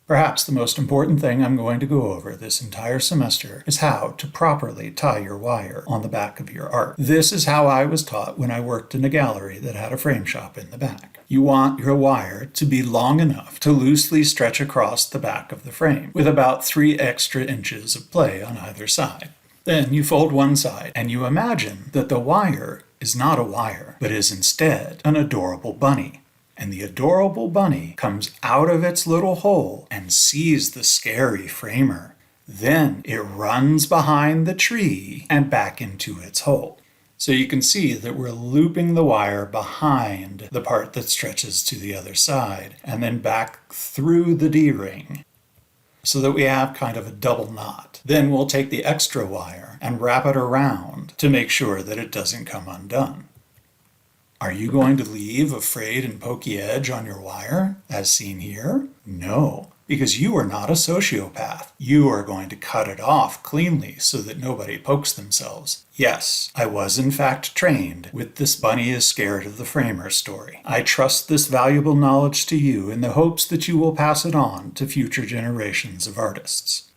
Perhaps the most important thing I'm going to go over this entire semester is how to properly tie your wire on the back of your art. This is how I was taught when I worked in a gallery that had a frame shop in the back. You want your wire to be long enough to loosely stretch across the back of the frame, with about 3 extra inches of play on either side. Then you fold one side, and you imagine that the wire is not a wire, but is instead an adorable bunny. And the adorable bunny comes out of its little hole and sees the scary framer. Then it runs behind the tree and back into its hole. So you can see that we're looping the wire behind the part that stretches to the other side and then back through the D-ring so that we have kind of a double knot. Then we'll take the extra wire and wrap it around to make sure that it doesn't come undone. Are you going to leave a frayed and pokey edge on your wire, as seen here? No, because you are not a sociopath. You are going to cut it off cleanly so that nobody pokes themselves. Yes, I was in fact trained with this bunny is scared of the framer story. I trust this valuable knowledge to you in the hopes that you will pass it on to future generations of artists.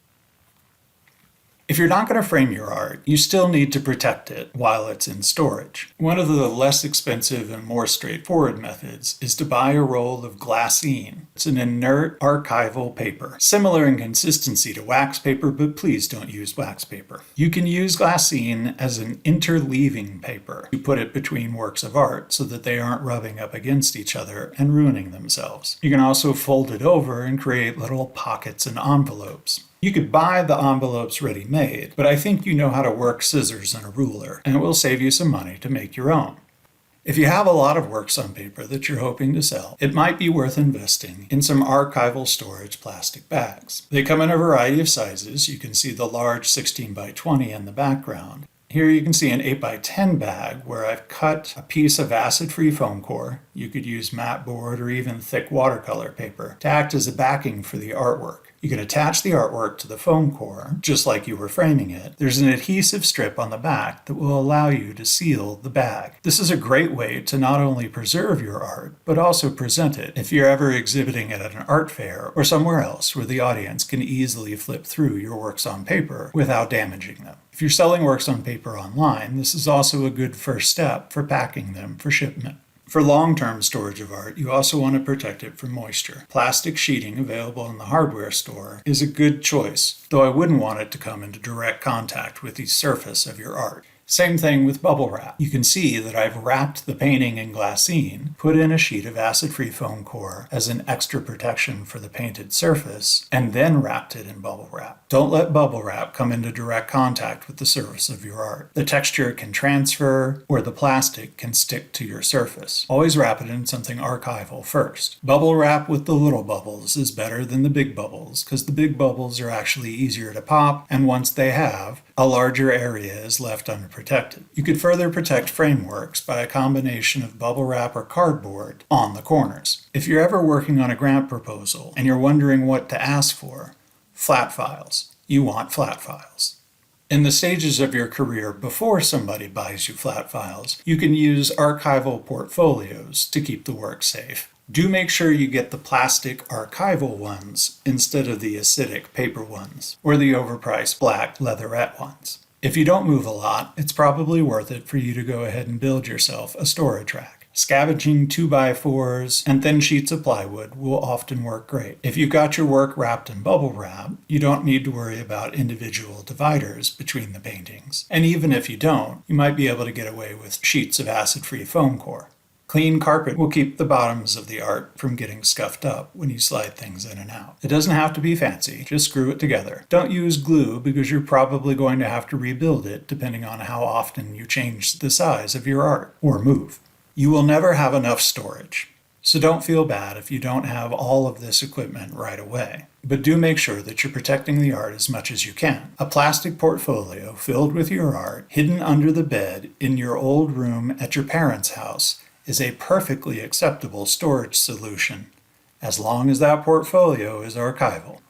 If you're not going to frame your art, you still need to protect it while it's in storage. One of the less expensive and more straightforward methods is to buy a roll of glassine. It's an inert archival paper, similar in consistency to wax paper, but please don't use wax paper. You can use glassine as an interleaving paper. You put it between works of art so that they aren't rubbing up against each other and ruining themselves. You can also fold it over and create little pockets and envelopes. You could buy the envelopes ready-made, but I think you know how to work scissors and a ruler, and it will save you some money to make your own. If you have a lot of works on paper that you're hoping to sell, it might be worth investing in some archival storage plastic bags. They come in a variety of sizes. You can see the large 16 by 20 in the background. Here you can see an 8 by 10 bag where I've cut a piece of acid-free foam core. You could use matte board or even thick watercolor paper to act as a backing for the artwork. You can attach the artwork to the foam core, just like you were framing it. There's an adhesive strip on the back that will allow you to seal the bag. This is a great way to not only preserve your art, but also present it if you're ever exhibiting it at an art fair or somewhere else where the audience can easily flip through your works on paper without damaging them. If you're selling works on paper online, this is also a good first step for packing them for shipment. For long-term storage of art, you also want to protect it from moisture. Plastic sheeting available in the hardware store is a good choice, though I wouldn't want it to come into direct contact with the surface of your art. Same thing with bubble wrap. You can see that I've wrapped the painting in glassine, put in a sheet of acid-free foam core as an extra protection for the painted surface, and then wrapped it in bubble wrap. Don't let bubble wrap come into direct contact with the surface of your art. The texture can transfer, or the plastic can stick to your surface. Always wrap it in something archival first. Bubble wrap with the little bubbles is better than the big bubbles, because the big bubbles are actually easier to pop, and once they have, a larger area is left unprotected. You could further protect frameworks by a combination of bubble wrap or cardboard on the corners. If you're ever working on a grant proposal and you're wondering what to ask for, flat files. You want flat files. In the stages of your career before somebody buys you flat files, you can use archival portfolios to keep the work safe. Do make sure you get the plastic archival ones instead of the acidic paper ones, or the overpriced black leatherette ones. If you don't move a lot, it's probably worth it for you to go ahead and build yourself a storage rack. Scavenging 2x4s and thin sheets of plywood will often work great. If you've got your work wrapped in bubble wrap, you don't need to worry about individual dividers between the paintings. And even if you don't, you might be able to get away with sheets of acid-free foam core. Clean carpet will keep the bottoms of the art from getting scuffed up when you slide things in and out. It doesn't have to be fancy, just screw it together. Don't use glue because you're probably going to have to rebuild it depending on how often you change the size of your art or move. You will never have enough storage, so don't feel bad if you don't have all of this equipment right away. But do make sure that you're protecting the art as much as you can. A plastic portfolio filled with your art, hidden under the bed in your old room at your parents' house, is a perfectly acceptable storage solution, as long as that portfolio is archival.